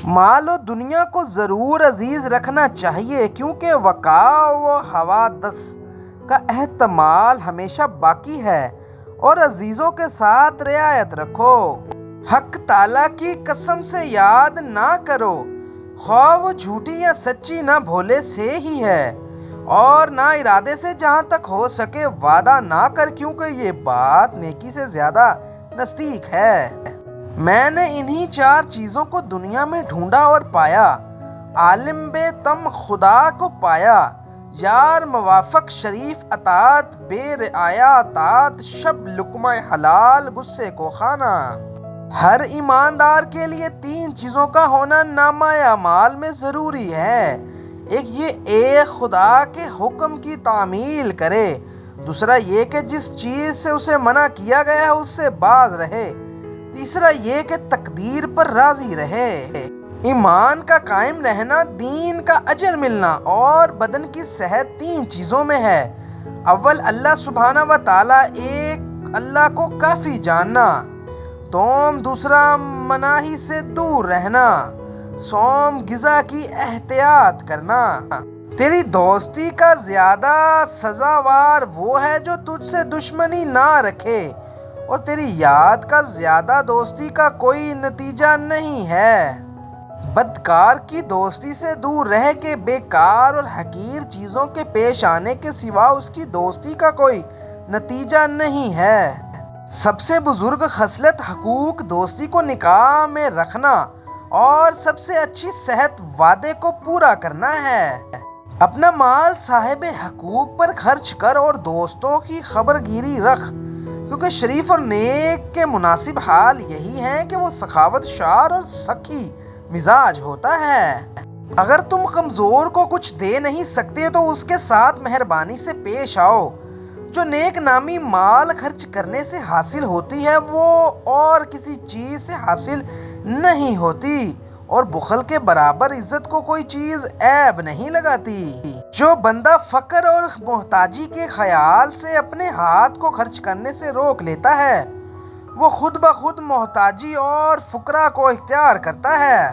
مال و دنیا کو ضرور عزیز رکھنا چاہیے، کیونکہ وقاء و حوادث کا احتمال ہمیشہ باقی ہے، اور عزیزوں کے ساتھ رعایت رکھو۔ حق تعالیٰ کی قسم سے یاد نہ کرو، خواہ وہ جھوٹی یا سچی، نہ بھولے سے ہی ہے، اور نہ ارادے سے، جہاں تک ہو سکے وعدہ نہ کر، کیونکہ یہ بات نیکی سے زیادہ نزدیک ہے۔ میں نے انہی 4 چیزوں کو دنیا میں ڈھونڈا اور پایا، عالم بے تم خدا کو پایا، یار موافق شریف اطاعت، بے رعایا اطاعت، شب لقمہ حلال غصے کو کھانا۔ ہر ایماندار کے لیے 3 چیزوں کا ہونا نامہ اعمال میں ضروری ہے۔ ایک خدا کے حکم کی تعمیل کرے، دوسرا یہ کہ جس چیز سے اسے منع کیا گیا ہے اس سے باز رہے، تیسرا یہ کہ تقدیر پر راضی رہے۔ ایمان کا قائم رہنا، دین کا اجر ملنا اور بدن کی صحت 3 چیزوں میں ہے۔ اول اللہ سبحانہ و تعالیٰ، ایک اللہ کو کافی جاننا۔ دوسرا مناہی سے دور رہنا۔ غذا کی احتیاط کرنا۔ تیری دوستی کا زیادہ سزاوار وہ ہے جو تجھ سے دشمنی نہ رکھے، اور تیری یاد کا زیادہ دوستی کا کوئی نتیجہ نہیں ہے۔ بدکار کی دوستی سے دور رہ کے بیکار اور حقیر چیزوں کے پیش آنے کے سوا اس کی دوستی کا کوئی نتیجہ نہیں ہے۔ سب سے بزرگ خصلت حقوق دوستی کو نکاح میں رکھنا، اور سب سے اچھی صحت وعدے کو پورا کرنا ہے۔ اپنا مال صاحب حقوق پر خرچ کر اور دوستوں کی خبرگیری رکھ، کیونکہ شریف اور نیک کے مناسب حال یہی ہے کہ وہ سخاوت شار اور سخی مزاج ہوتا ہے۔ اگر تم کمزور کو کچھ دے نہیں سکتے تو اس کے ساتھ مہربانی سے پیش آؤ۔ جو نیک نامی مال خرچ کرنے سے حاصل ہوتی ہے وہ اور کسی چیز سے حاصل نہیں ہوتی، اور بخل کے برابر عزت کو کوئی چیز عیب نہیں لگاتی۔ جو بندہ فقر اور محتاجی کے خیال سے اپنے ہاتھ کو خرچ کرنے سے روک لیتا ہے، وہ خود بخود محتاجی اور فقرا کو اختیار کرتا ہے۔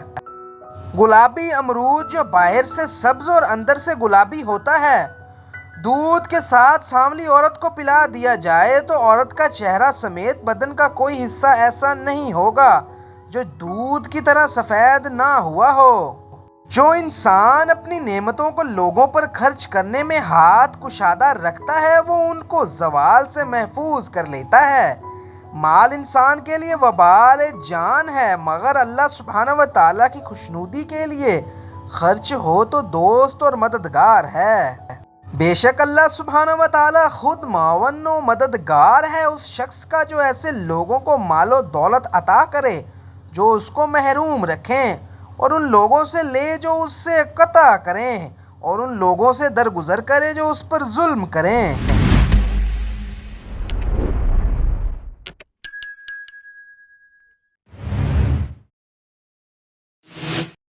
گلابی امرود جو باہر سے سبز اور اندر سے گلابی ہوتا ہے، دودھ کے ساتھ سانولی عورت کو پلا دیا جائے تو عورت کا چہرہ سمیت بدن کا کوئی حصہ ایسا نہیں ہوگا جو دودھ کی طرح سفید نہ ہوا ہو۔ جو انسان اپنی نعمتوں کو لوگوں پر خرچ کرنے میں ہاتھ کشادہ رکھتا ہے وہ ان کو زوال سے محفوظ کر لیتا ہے۔ مال انسان کے لیے وبال جان ہے، مگر اللہ سبحانہ و تعالیٰ کی خوشنودی کے لیے خرچ ہو تو دوست اور مددگار ہے۔ بے شک اللہ سبحانہ و تعالیٰ خود معاون و مددگار ہے اس شخص کا جو ایسے لوگوں کو مال و دولت عطا کرے جو اس کو محروم رکھیں، اور ان لوگوں سے لے جو اس سے قطع کریں، اور ان لوگوں سے درگزر کرے جو اس پر ظلم کریں۔